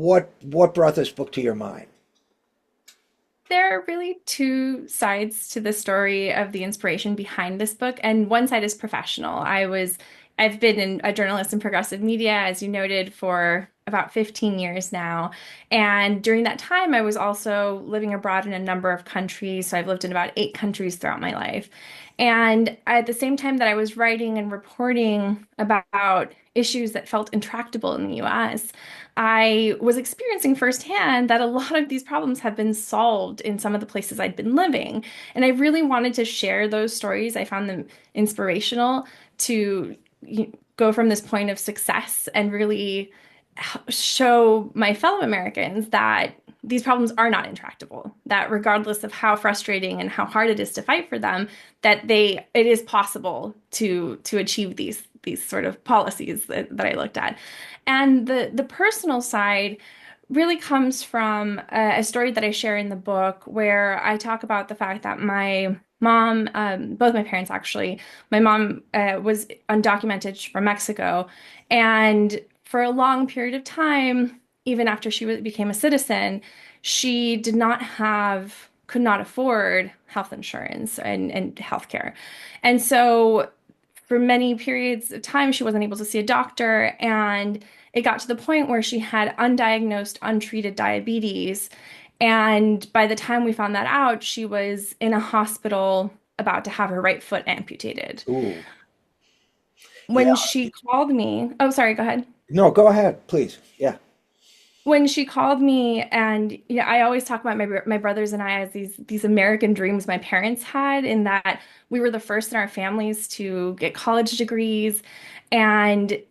what brought this book to your mind? There are really two sides to the story of the inspiration behind this book, and one side is professional. I've been a journalist in progressive media, as you noted, for about 15 years now. And during that time, I was also living abroad in a number of countries. So I've lived in about 8 countries throughout my life. And at the same time that I was writing and reporting about issues that felt intractable in the US, I was experiencing firsthand that a lot of these problems have been solved in some of the places I'd been living. And I really wanted to share those stories. I found them inspirational to go from this point of success and really show my fellow Americans that these problems are not intractable, that regardless of how frustrating and how hard it is to fight for them, that it is possible to achieve these sort of policies that I looked at. And the personal side really comes from a story that I share in the book where I talk about the fact that my mom, both my parents actually, my mom was undocumented from Mexico. And for a long period of time, even after became a citizen, she could not afford health insurance and health care. And so for many periods of time, she wasn't able to see a doctor. And it got to the point where she had undiagnosed, untreated diabetes. And by the time we found that out, she was in a hospital about to have her right foot amputated. Ooh, yeah. When she called me, oh, sorry, go ahead. No, go ahead, please. Yeah. When she called me, and yeah, I always talk about my brothers and I as these American dreams my parents had, in that we were the first in our families to get college degrees. And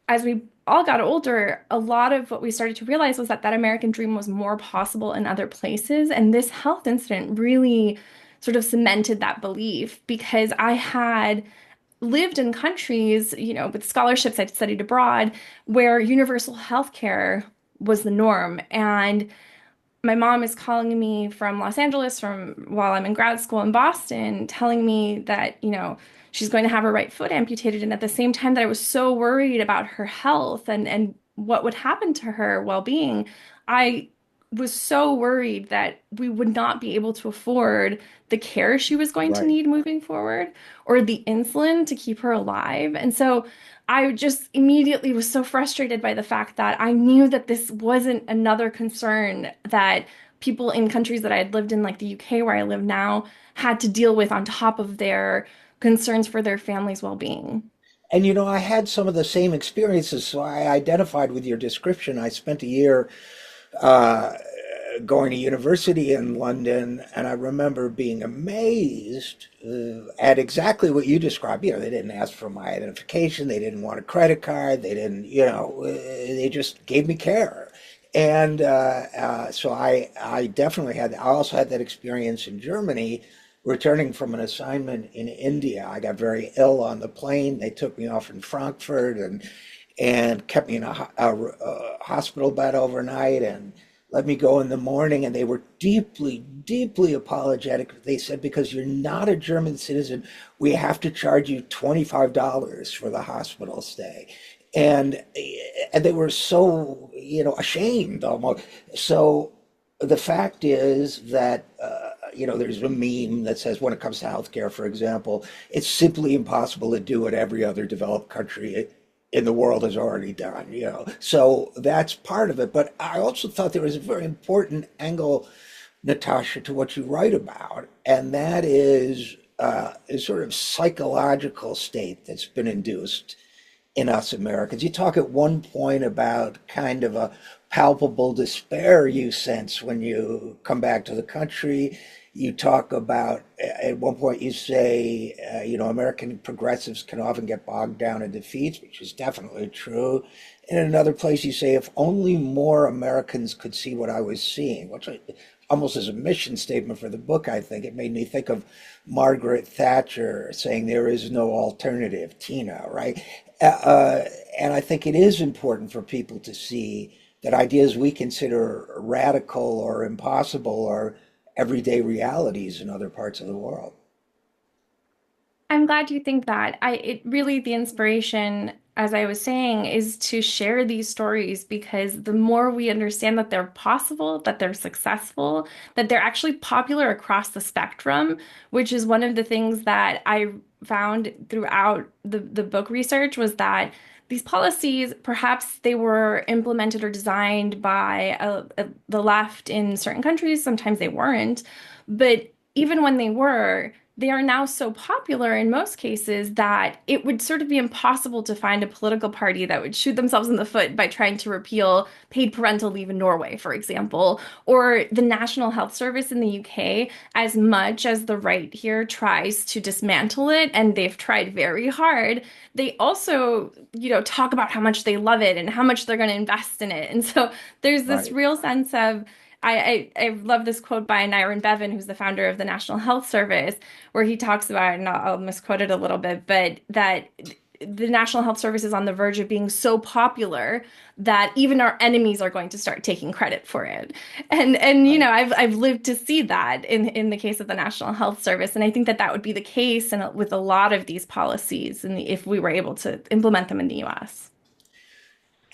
as we all got older, a lot of what we started to realize was that that American dream was more possible in other places. And this health incident really sort of cemented that belief, because I had lived in countries, with scholarships, I'd studied abroad, where universal health care was the norm. And my mom is calling me from Los Angeles from while I'm in grad school in Boston, telling me that, she's going to have her right foot amputated. And at the same time that I was so worried about her health and what would happen to her well-being, I was so worried that we would not be able to afford the care she was going to Right. need moving forward, or the insulin to keep her alive. And so I just immediately was so frustrated by the fact that I knew that this wasn't another concern that people in countries that I had lived in, like the UK, where I live now, had to deal with on top of their concerns for their family's well-being. And I had some of the same experiences, so I identified with your description. I spent a year uh, going to university in London, and I remember being amazed at exactly what you described. They didn't ask for my identification, they didn't want a credit card, they didn't, they just gave me care. And so I definitely had, I also had that experience in Germany, returning from an assignment in India. I got very ill on the plane. They took me off in Frankfurt and kept me in a hospital bed overnight and let me go in the morning. And they were deeply, deeply apologetic. They said, because you're not a German citizen, we have to charge you $25 for the hospital stay. And and they were so, ashamed almost. So the fact is that there's a meme that says when it comes to healthcare, for example, it's simply impossible to do what every other developed country in the world has already done. So that's part of it. But I also thought there was a very important angle, Natasha, to what you write about, and that is a sort of psychological state that's been induced in us Americans. You talk at one point about kind of a palpable despair you sense when you come back to the country. You talk about, at one point, you say, American progressives can often get bogged down in defeats, which is definitely true. And in another place, you say, if only more Americans could see what I was seeing, which almost as a mission statement for the book, I think. It made me think of Margaret Thatcher saying, there is no alternative, Tina, right? Uh, and I think it is important for people to see that ideas we consider radical or impossible are everyday realities in other parts of the world. I'm glad you think that. It really, the inspiration as I was saying, is to share these stories because the more we understand that they're possible, that they're successful, that they're actually popular across the spectrum, which is one of the things that I found throughout the book research was that these policies, perhaps they were implemented or designed by the left in certain countries, sometimes they weren't, but even when they were, they are now so popular in most cases that it would sort of be impossible to find a political party that would shoot themselves in the foot by trying to repeal paid parental leave in Norway, for example, or the National Health Service in the UK, as much as the right here tries to dismantle it, and they've tried very hard. They also, talk about how much they love it and how much they're going to invest in it. And so there's this Right. real sense of I love this quote by Nyron Bevan, who's the founder of the National Health Service, where he talks about, and I'll misquote it a little bit, but that the National Health Service is on the verge of being so popular that even our enemies are going to start taking credit for it. And Right. I've lived to see that in the case of the National Health Service, and I think that that would be the case and with a lot of these policies, and if we were able to implement them in the U.S.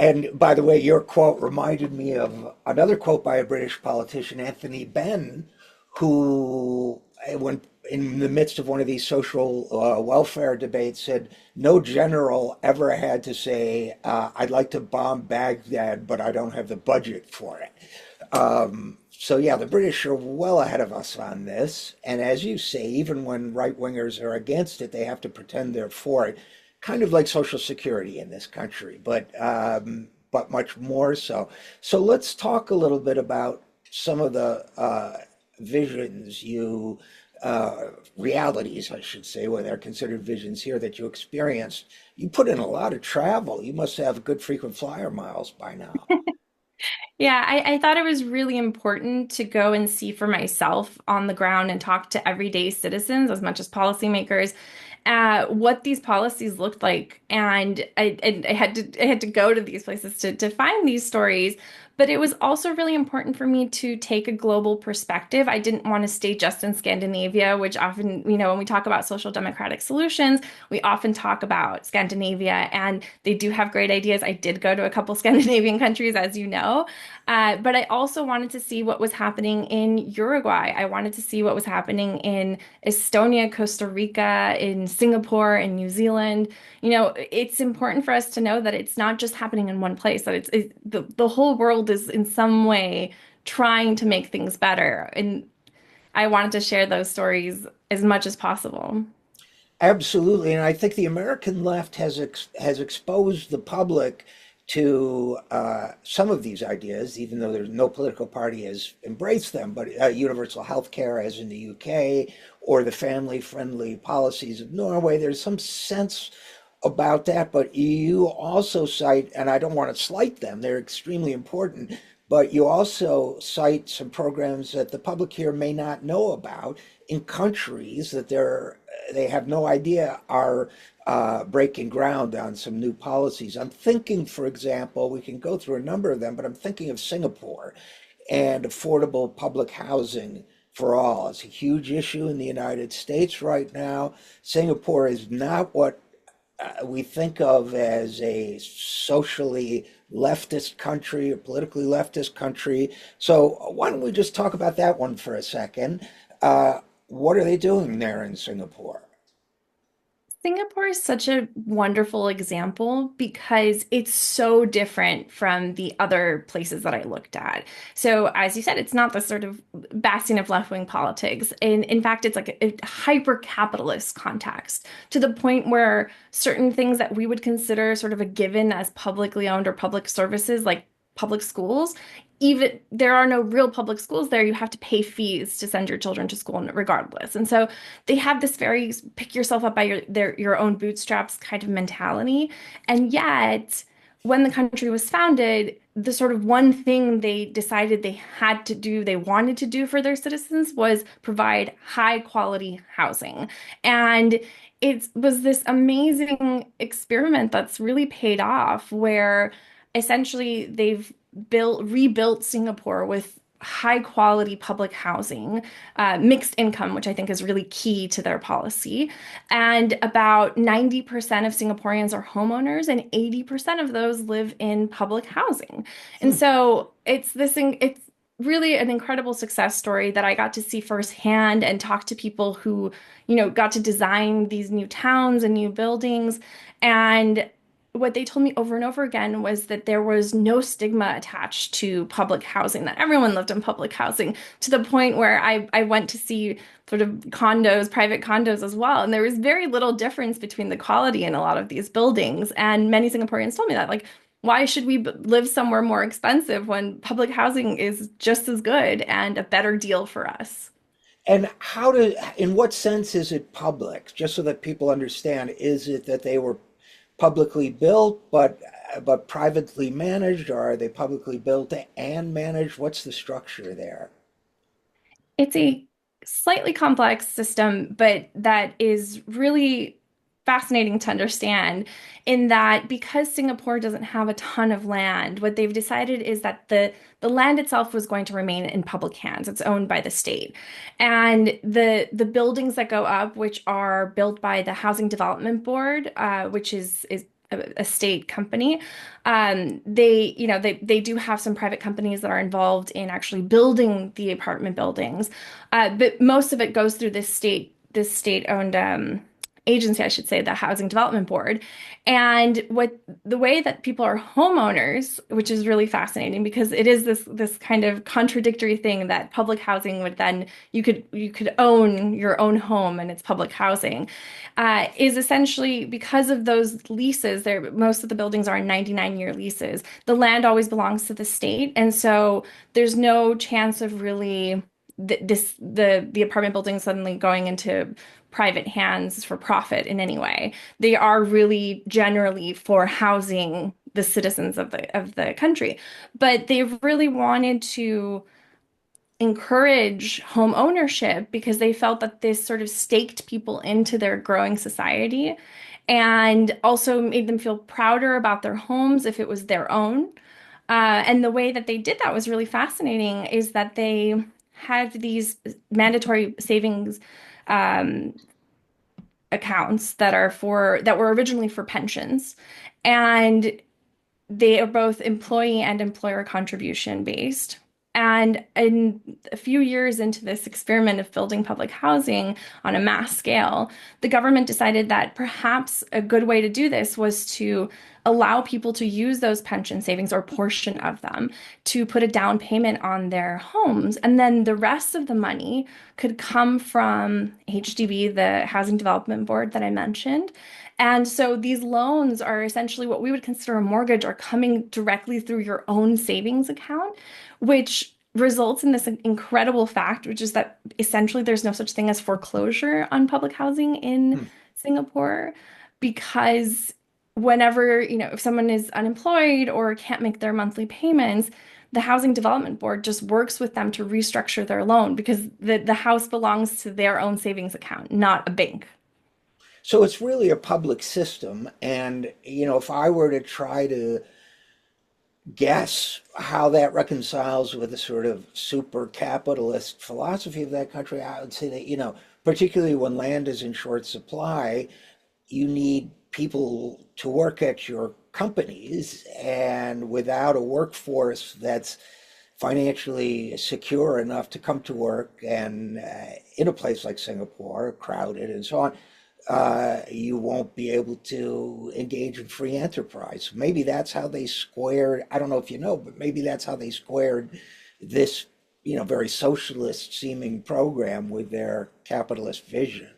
And by the way, your quote reminded me of another quote by a British politician, Anthony Benn, who, when in the midst of one of these social welfare debates, said, "No general ever had to say, I'd like to bomb Baghdad, but I don't have the budget for it." So yeah, the British are well ahead of us on this. And as you say, even when right wingers are against it, they have to pretend they're for it. Kind of like Social Security in this country, but much more so. So let's talk a little bit about some of the visions you realities, I should say, where they're considered visions here that you experienced. You put in a lot of travel. You must have good frequent flyer miles by now. Yeah, I thought it was really important to go and see for myself on the ground and talk to everyday citizens as much as policymakers what these policies looked like. And I had to go to these places to find these stories. But it was also really important for me to take a global perspective. I didn't want to stay just in Scandinavia, which often, when we talk about social democratic solutions, we often talk about Scandinavia, and they do have great ideas. I did go to a couple Scandinavian countries, as you know. But I also wanted to see what was happening in Uruguay. I wanted to see what was happening in Estonia, Costa Rica, in Singapore, in New Zealand. It's important for us to know that it's not just happening in one place, that the whole world is in some way trying to make things better. And I wanted to share those stories as much as possible. Absolutely, and I think the American left has exposed the public to some of these ideas, even though there's no political party has embraced them. But universal health care, as in the UK, or the family-friendly policies of Norway, there's some sense about that. But you also cite, and I don't want to slight them; they're extremely important. But you also cite some programs that the public here may not know about in countries that they have no idea are breaking ground on some new policies. I'm thinking, for example, we can go through a number of them, but I'm thinking of Singapore and affordable public housing for all. It's a huge issue in the United States right now. Singapore is not what we think of as a socially leftist country or politically leftist country. So why don't we just talk about that one for a second? What are they doing there in Singapore? Singapore is such a wonderful example because it's so different from the other places that I looked at. So, as you said, it's not the sort of bastion of left-wing politics. In fact, it's like a hyper-capitalist context to the point where certain things that we would consider sort of a given as publicly owned or public services, like public schools, even there are no real public schools there. You have to pay fees to send your children to school regardless. And so they have this very pick yourself up by your own bootstraps kind of mentality. And yet, when the country was founded, the sort of one thing they decided they had to do, they wanted to do for their citizens was provide high quality housing. And it was this amazing experiment that's really paid off where essentially they've rebuilt Singapore with high quality public housing, mixed income, which I think is really key to their policy. And about 90% of Singaporeans are homeowners, and 80% of those live in public housing. And Hmm. so it's this thing, it's really an incredible success story that I got to see firsthand and talk to people who, got to design these new towns and new buildings. And what they told me over and over again was that there was no stigma attached to public housing, that everyone lived in public housing, to the point where I went to see sort of condos, private condos as well. And there was very little difference between the quality in a lot of these buildings. And many Singaporeans told me that, like, why should we live somewhere more expensive when public housing is just as good and a better deal for us? And in what sense is it public? Just so that people understand, is it that they were publicly built but privately managed, or are they publicly built and managed? What's the structure there? It's a slightly complex system, but that is really fascinating to understand in that because Singapore doesn't have a ton of land, what they've decided is that the land itself was going to remain in public hands. It's owned by the state. And the buildings that go up, which are built by the Housing Development Board, which is a state company. They do have some private companies that are involved in actually building the apartment buildings, but most of it goes through this state-owned agency, I should say, the Housing Development Board. And what the way that people are homeowners, which is really fascinating because it is this kind of contradictory thing that public housing would then you could own your own home and it's public housing, is essentially because of those leases. There, most of the buildings are 99-year leases. The land always belongs to the state, and so there's no chance of really the apartment building suddenly going into private hands for profit in any way. They are really generally for housing the citizens of the country. But they've really wanted to encourage home ownership because they felt that this sort of staked people into their growing society and also made them feel prouder about their homes if it was their own. And the way that they did that was really fascinating is that they had these mandatory savings um, accounts that were originally for pensions. And they are both employee and employer contribution based. And in a few years into this experiment of building public housing on a mass scale, the government decided that perhaps a good way to do this was to allow people to use those pension savings or portion of them to put a down payment on their homes. And then the rest of the money could come from HDB, the Housing Development Board that I mentioned. And so these loans are essentially what we would consider a mortgage, are coming directly through your own savings account, which results in this incredible fact, which is that essentially there's no such thing as foreclosure on public housing in Hmm. Singapore because whenever, if someone is unemployed or can't make their monthly payments, the Housing Development Board just works with them to restructure their loan because the house belongs to their own savings account, not a bank. So it's really a public system, and if I were to try to guess how that reconciles with the sort of super capitalist philosophy of that country, I would say that, particularly when land is in short supply, you need people to work at your companies. And without a workforce that's financially secure enough to come to work and in a place like Singapore, crowded and so on, you won't be able to engage in free enterprise. Maybe that's how they squared, I don't know if you know, but maybe that's how they squared this, very socialist seeming program with their capitalist vision.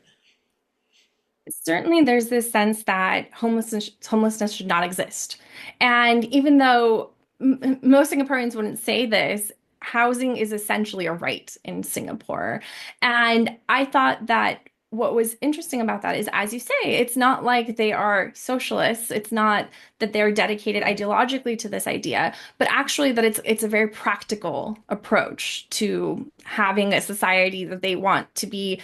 Certainly, there's this sense that homelessness should not exist. And even though most Singaporeans wouldn't say this, housing is essentially a right in Singapore. And I thought that what was interesting about that is, as you say, it's not like they are socialists. It's not that they're dedicated ideologically to this idea, but actually that it's a very practical approach to having a society that they want to be,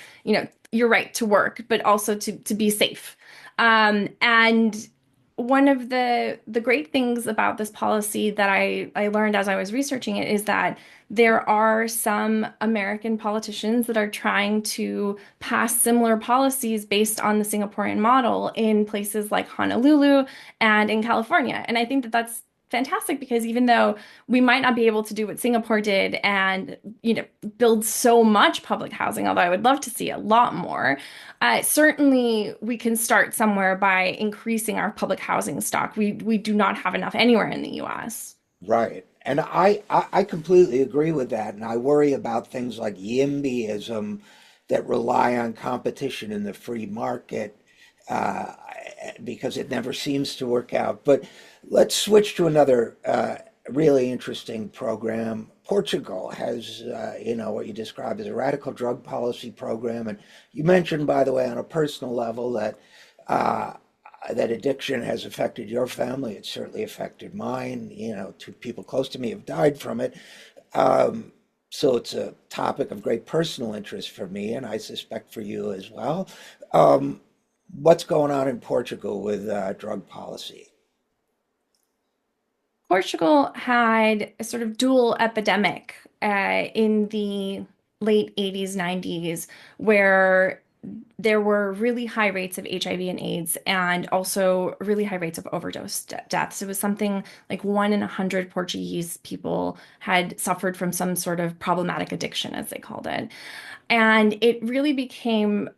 your right to work, but also to be safe. And one of the great things about this policy that I learned as I was researching it is that there are some American politicians that are trying to pass similar policies based on the Singaporean model in places like Honolulu and in California. And I think that that's fantastic because even though we might not be able to do what Singapore did and, build so much public housing, although I would love to see a lot more, certainly we can start somewhere by increasing our public housing stock. We do not have enough anywhere in the US. Right. And I completely agree with that. And I worry about things like YIMBYism that rely on competition in the free market uh, because it never seems to work out. But let's switch to another really interesting program. Portugal has, what you described as a radical drug policy program. And you mentioned, by the way, on a personal level uh, that addiction has affected your family. It's certainly affected mine. Two people close to me have died from it. Um, so it's a topic of great personal interest for me, and I suspect for you as well. Um, what's going on in Portugal with drug policy? Portugal had a sort of dual epidemic in the late 80s, 90s, where there were really high rates of HIV and AIDS and also really high rates of overdose deaths. It was something like 1 in 100 Portuguese people had suffered from some sort of problematic addiction, as they called it. And it really became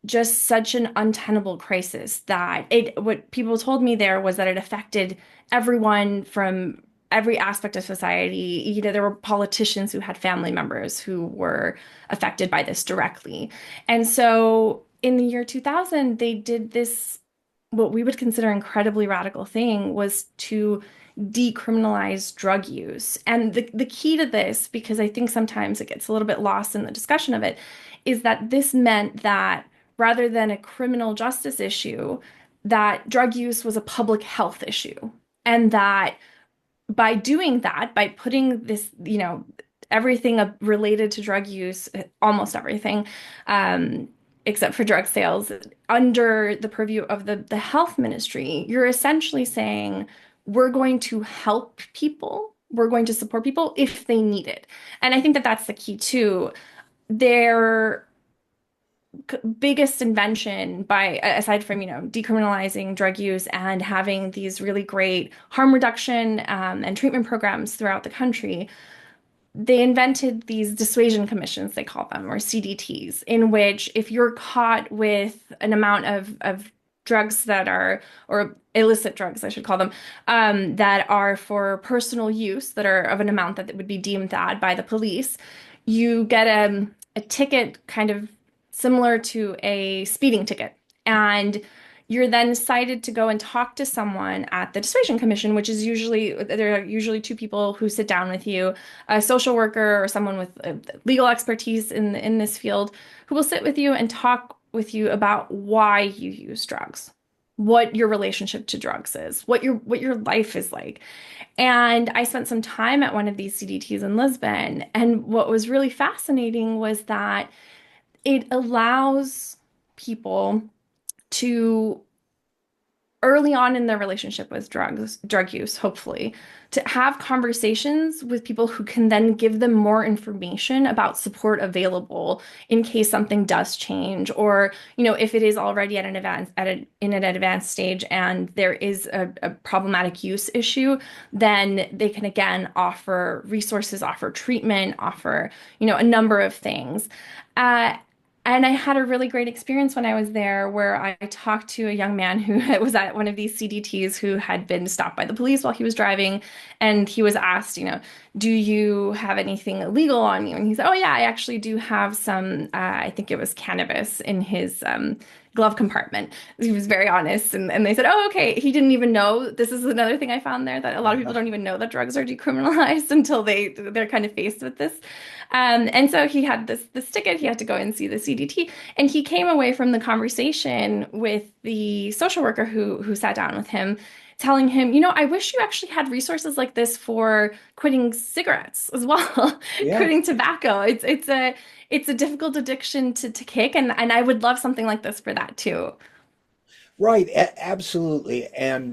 just such an untenable crisis that what people told me there was that it affected everyone from every aspect of society. There were politicians who had family members who were affected by this directly. And so in the year 2000, they did this, what we would consider incredibly radical thing was to decriminalize drug use. And the key to this, because I think sometimes it gets a little bit lost in the discussion of it, is that this meant that rather than a criminal justice issue, that drug use was a public health issue. And that by doing that, by putting this, everything related to drug use, almost everything, um, except for drug sales, under the purview of the health ministry, you're essentially saying, we're going to help people, we're going to support people if they need it. And I think that that's the key too. Their biggest invention by aside from decriminalizing drug use and having these really great harm reduction and treatment programs throughout the country, they invented these dissuasion commissions, they call them, or CDTs, in which if you're caught with an amount of drugs that are, or illicit drugs, I should call them, that are for personal use, that are of an amount that would be deemed that by the police, you get a ticket kind of similar to a speeding ticket. And you're then cited to go and talk to someone at the dissuasion commission, which is usually, there are usually two people who sit down with you, a social worker or someone with legal expertise in this field, who will sit with you and talk with you about why you use drugs, what your relationship to drugs is, what your life is like. And I spent some time at one of these CDTs in Lisbon, and what was really fascinating was that it allows people to early on in their relationship with drug use, hopefully, to have conversations with people who can then give them more information about support available in case something does change, or, if it is already in an advanced stage and there is a problematic use issue, then they can again offer resources, offer treatment, offer, a number of things. Uh, and I had a really great experience when I was there where I talked to a young man who was at one of these CDTs who had been stopped by the police while he was driving. And he was asked, do you have anything illegal on you? And he said, oh, yeah, I actually do have some, I think it was cannabis in his glove compartment. He was very honest. And they said, oh, okay. He didn't even know. This is another thing I found there, that a lot of people don't even know that drugs are decriminalized until they're kind of faced with this. And so he had this ticket. He had to go and see the CDT, and he came away from the conversation with the social worker who sat down with him, telling him, I wish you actually had resources like this for quitting cigarettes as well, Yeah. quitting tobacco. It's a difficult addiction to kick, and I would love something like this for that too. Right, absolutely. And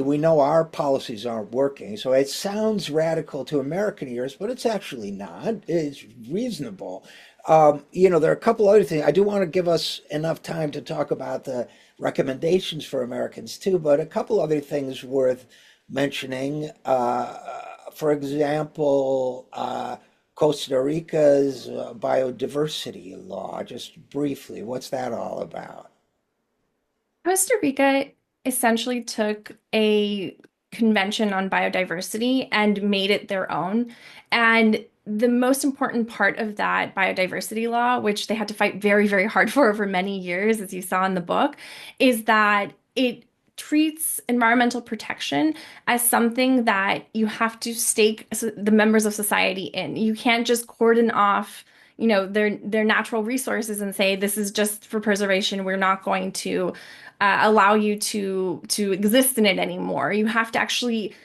we know our policies aren't working. So it sounds radical to American ears, but it's actually not. It's reasonable. There are a couple other things. I do want to give us enough time to talk about the recommendations for Americans too, but a couple other things worth mentioning. For example, Costa Rica's biodiversity law, just briefly, what's that all about? Costa Rica essentially took a convention on biodiversity and made it their own. And the most important part of that biodiversity law, which they had to fight very, very hard for over many years, as you saw in the book, is that it treats environmental protection as something that you have to stake the members of society in. You can't just cordon off their natural resources and say this is just for preservation. We're not going to allow you to exist in it anymore. You have to actually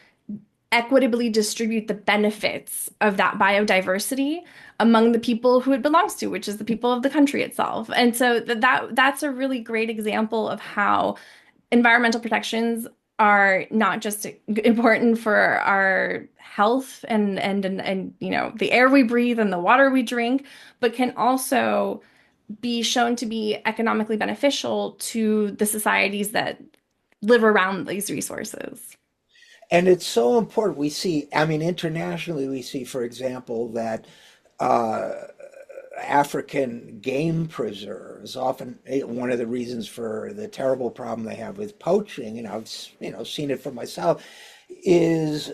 equitably distribute the benefits of that biodiversity among the people who it belongs to, which is the people of the country itself. And so that's a really great example of how environmental protections are not just important for our health and the air we breathe and the water we drink, but can also be shown to be economically beneficial to the societies that live around these resources. And it's so important. We see, I mean, internationally, we see, for example, that uh, African game preserves, often one of the reasons for the terrible problem they have with poaching, and I've seen it for myself, is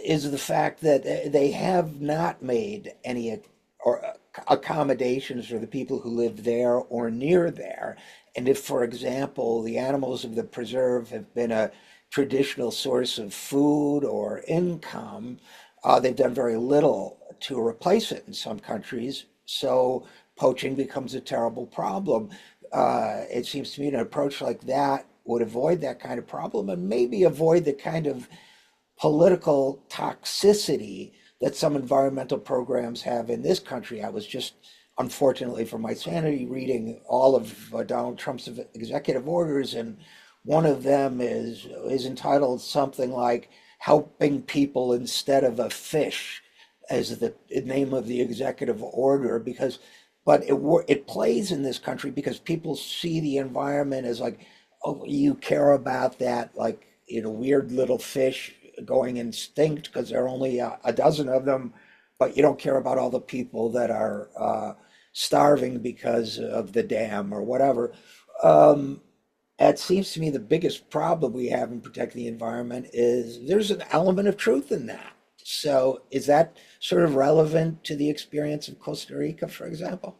is the fact that they have not made any or accommodations for the people who live there or near there. And if, for example, the animals of the preserve have been a traditional source of food or income, they've done very little to replace it in some countries. So poaching becomes a terrible problem. It seems to me an approach like that would avoid that kind of problem and maybe avoid the kind of political toxicity that some environmental programs have in this country. I was just, unfortunately for my sanity, reading all of Donald Trump's executive orders, and one of them is entitled something like "Helping People Instead of a Fish," as the name of the executive order. Because, but it plays in this country because people see the environment as like, oh, you care about that, like, weird little fish going extinct because there are only a dozen of them, but you don't care about all the people that are starving because of the dam or whatever. Um, it seems to me the biggest problem we have in protecting the environment is there's an element of truth in that. So is that sort of relevant to the experience of Costa Rica, for example?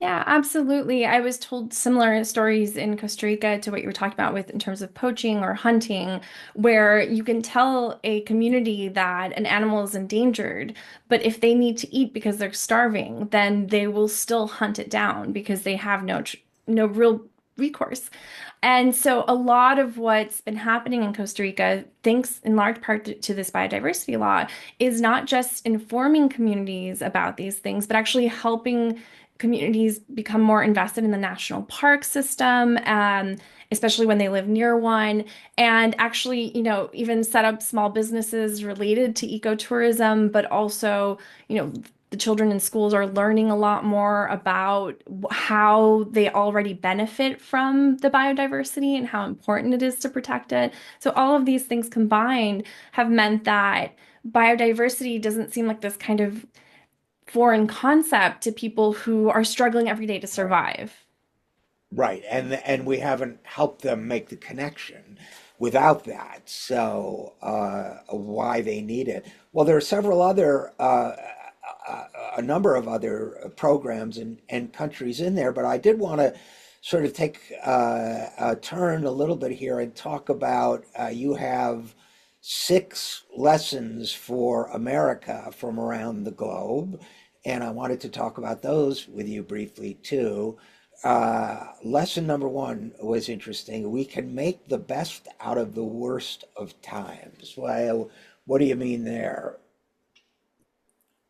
Yeah, absolutely. I was told similar stories in Costa Rica to what you were talking about with in terms of poaching or hunting, where you can tell a community that an animal is endangered, but if they need to eat because they're starving, then they will still hunt it down because they have no real recourse. And so a lot of what's been happening in Costa Rica, thanks in large part to this biodiversity law, is not just informing communities about these things, but actually helping communities become more invested in the national park system, especially when they live near one, and actually, even set up small businesses related to ecotourism, but also, the children in schools are learning a lot more about how they already benefit from the biodiversity and how important it is to protect it. So all of these things combined have meant that biodiversity doesn't seem like this kind of foreign concept to people who are struggling every day to Right. survive. Right. And we haven't helped them make the connection without that. So why they need it. Well, there are several other a number of other programs and countries in there, but I did want to sort of take a turn a little bit here and talk about you have 6 lessons for America from around the globe, and I wanted to talk about those with you briefly too. Lesson number one was interesting. We can make the best out of the worst of times. Well, what do you mean there?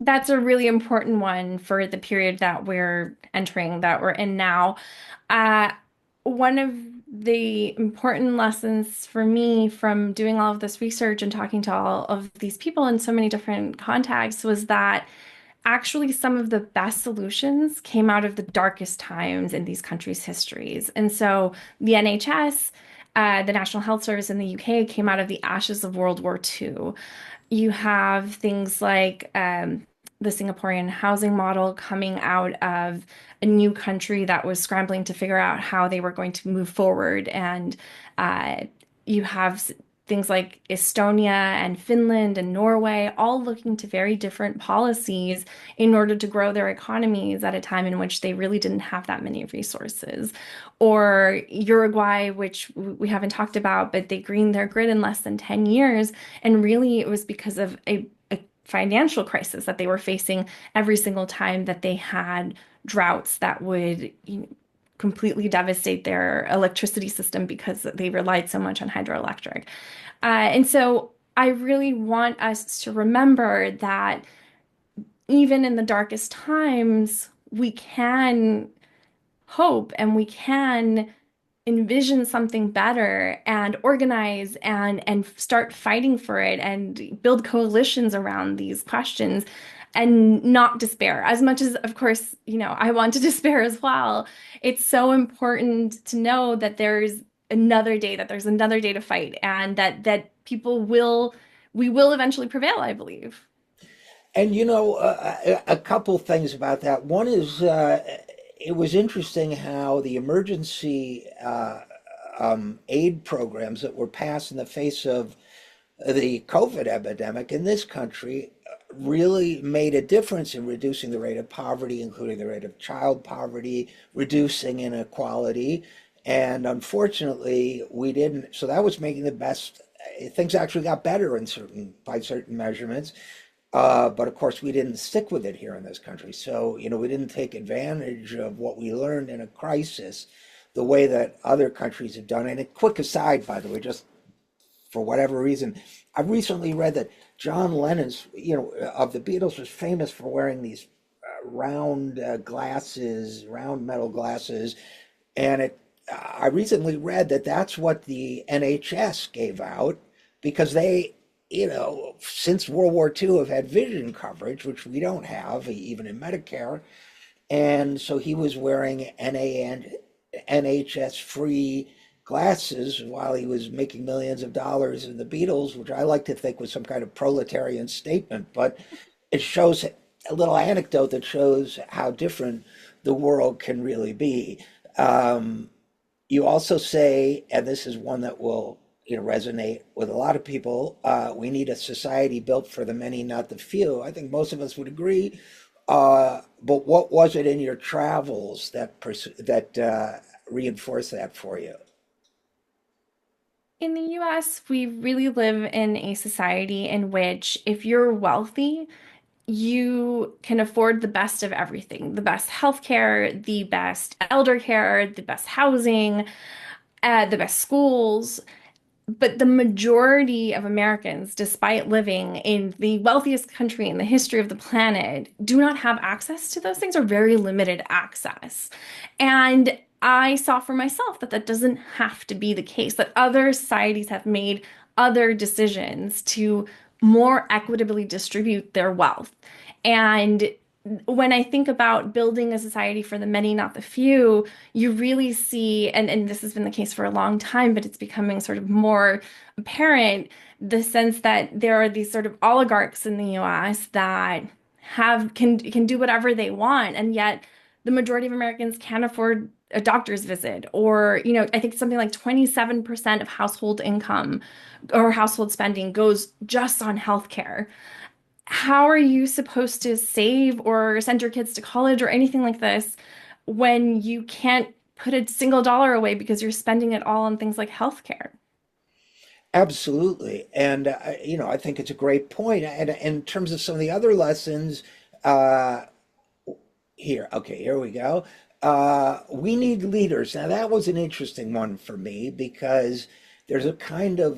That's a really important one for the period that we're in now. Uh, one of the important lessons for me from doing all of this research and talking to all of these people in so many different contexts was that actually some of the best solutions came out of the darkest times in these countries' histories. And so the NHS, the National Health Service in the UK, came out of the ashes of World War II. You have things like the Singaporean housing model coming out of a new country that was scrambling to figure out how they were going to move forward. And uh, you have things like Estonia and Finland and Norway all looking to very different policies in order to grow their economies at a time in which they really didn't have that many resources. Or Uruguay, which we haven't talked about, but they greened their grid in less than 10 years. And really, it was because of a financial crisis that they were facing every single time that they had droughts that would, completely devastate their electricity system because they relied so much on hydroelectric. And so I really want us to remember that even in the darkest times, we can hope and we can envision something better and organize and start fighting for it and build coalitions around these questions and not despair. As much as, of course, I want to despair as well. It's so important to know that there's another day to fight, and that we will eventually prevail, I believe. And a couple things about that. One is it was interesting how the emergency aid programs that were passed in the face of the COVID epidemic in this country really made a difference in reducing the rate of poverty, including the rate of child poverty, reducing inequality. And unfortunately, we didn't. So that was making the best. Things actually got better by certain measurements. But of course, we didn't stick with it here in this country. So, we didn't take advantage of what we learned in a crisis the way that other countries have done. And a quick aside, by the way, just for whatever reason, I recently read that John Lennon's, of the Beatles, was famous for wearing these round glasses, round metal glasses. And I recently read that that's what the NHS gave out because they, since World War II have had vision coverage, which we don't have even in Medicare. And so he was wearing NHS free glasses while he was making millions of dollars in the Beatles, which I like to think was some kind of proletarian statement. But it shows a little anecdote that shows how different the world can really be. Um, you also say, and this is one that will resonate with a lot of people. We need a society built for the many, not the few. I think most of us would agree. But what was it in your travels that reinforced that for you? In the US, we really live in a society in which if you're wealthy, you can afford the best of everything, the best healthcare, the best elder care, the best housing, the best schools. But the majority of Americans, despite living in the wealthiest country in the history of the planet, do not have access to those things or very limited access. And I saw for myself that that doesn't have to be the case, that other societies have made other decisions to more equitably distribute their wealth. And when I think about building a society for the many, not the few, you really see, and this has been the case for a long time, but it's becoming sort of more apparent, the sense that there are these sort of oligarchs in the US that can do whatever they want, and yet the majority of Americans can't afford a doctor's visit. Or, I think something like 27% of household income or household spending goes just on healthcare. How are you supposed to save or send your kids to college or anything like this when you can't put a single dollar away because you're spending it all on things like healthcare? Absolutely. And, I think it's a great point. And in terms of some of the other lessons, uh, here we go. We need leaders. Now, that was an interesting one for me because there's a kind of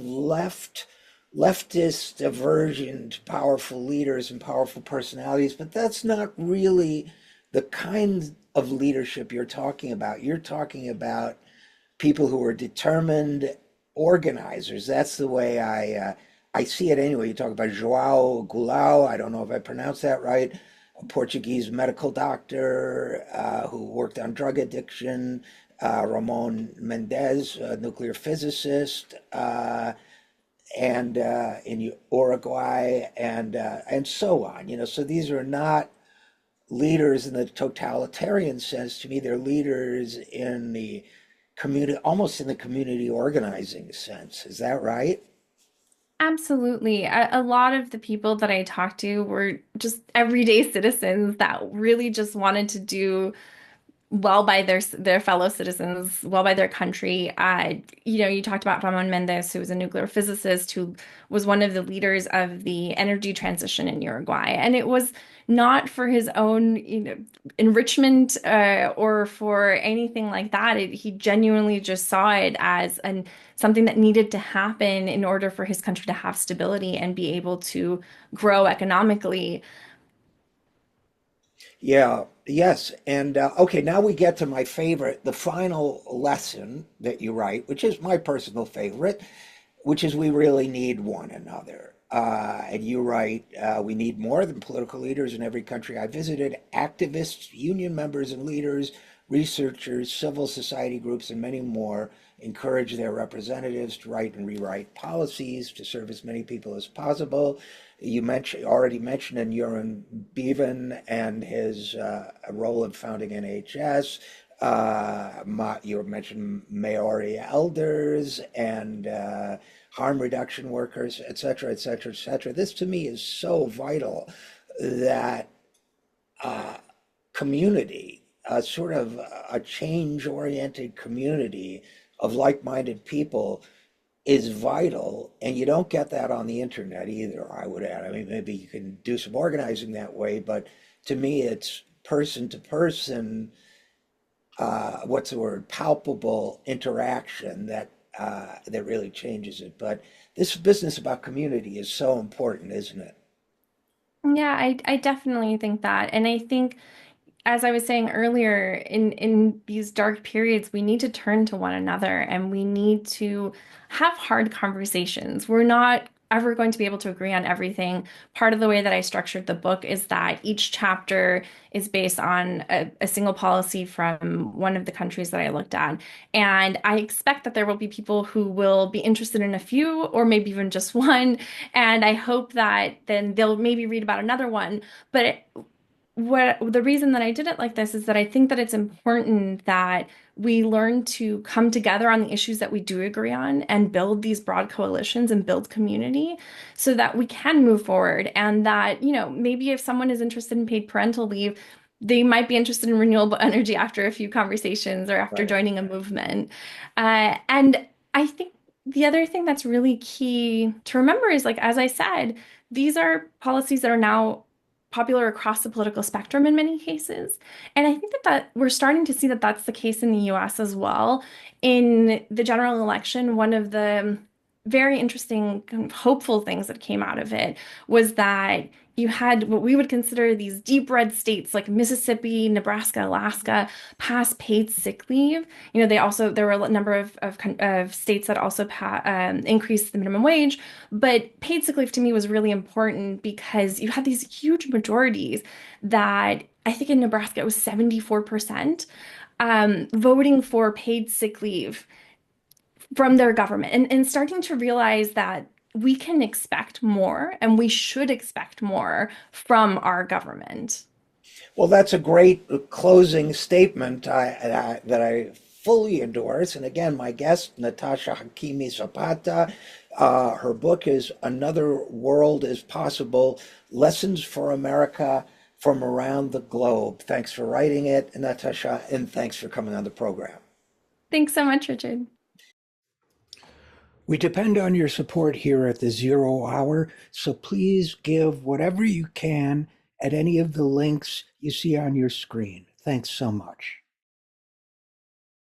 leftist aversion to powerful leaders and powerful personalities, but that's not really the kind of leadership you're talking about. You're talking about people who are determined organizers. That's the way I see it anyway. You talk about João Goulão. I don't know if I pronounced that right. A Portuguese medical doctor who worked on drug addiction. Ramon Mendez, a nuclear physicist, and in Uruguay, and so on. So these are not leaders in the totalitarian sense. To me, they're leaders in the community, almost in the community organizing sense. Is that right? Absolutely. A lot of the people that I talked to were just everyday citizens that really just wanted to do well by their fellow citizens, well by their country. You talked about Ramon Mendez, who was a nuclear physicist who was one of the leaders of the energy transition in Uruguay, and it was not for his own, enrichment or for anything like that. He genuinely just saw it as something that needed to happen in order for his country to have stability and be able to grow economically. Yeah, yes. And okay, now we get to my favorite, the final lesson that you write, which is my personal favorite, which is we really need one another. And you write, we need more than political leaders in every country I visited, activists, union members and leaders, researchers, civil society groups, and many more encourage their representatives to write and rewrite policies to serve as many people as possible. Already mentioned Joran Bevan and his role in founding NHS. You mentioned Maori elders and harm reduction workers, et cetera, et cetera, et cetera. This to me is so vital that uh, community, sort of a change-oriented community of like-minded people is vital, and you don't get that on the internet either, I would add. I mean, maybe you can do some organizing that way, but to me, it's person to person, what's the word, palpable interaction that really changes it. But this business about community is so important, isn't it? Yeah, I definitely think that. And I think, as I was saying earlier, in these dark periods, we need to turn to one another and we need to have hard conversations. We're not ever going to be able to agree on everything. Part of the way that I structured the book is that each chapter is based on a single policy from one of the countries that I looked at. And I expect that there will be people who will be interested in a few or maybe even just one. And I hope that then they'll maybe read about another one. But what the reason that I did it like this is that I think that it's important that we learn to come together on the issues that we do agree on and build these broad coalitions and build community so that we can move forward. And that, maybe if someone is interested in paid parental leave, they might be interested in renewable energy after a few conversations or after Right. joining a movement. And I think the other thing that's really key to remember is, like, as I said, these are policies that are now popular across the political spectrum in many cases. And I think that we're starting to see that that's the case in the US as well. In the general election, one of the very interesting, kind of hopeful things that came out of it was that you had what we would consider these deep red states like Mississippi, Nebraska, Alaska pass paid sick leave. There were a number of states that also increased the minimum wage, but paid sick leave to me was really important because you had these huge majorities that I think in Nebraska it was 74% voting for paid sick leave from their government, and starting to realize that we can expect more and we should expect more from our government. Well, that's a great closing statement that I fully endorse. And again, my guest, Natasha Hakimi Zapata, her book is Another World is Possible, Lessons for America from Around the Globe. Thanks for writing it, Natasha, and thanks for coming on the program. Thanks so much, Richard. We depend on your support here at the Zero Hour, so please give whatever you can at any of the links you see on your screen. Thanks so much.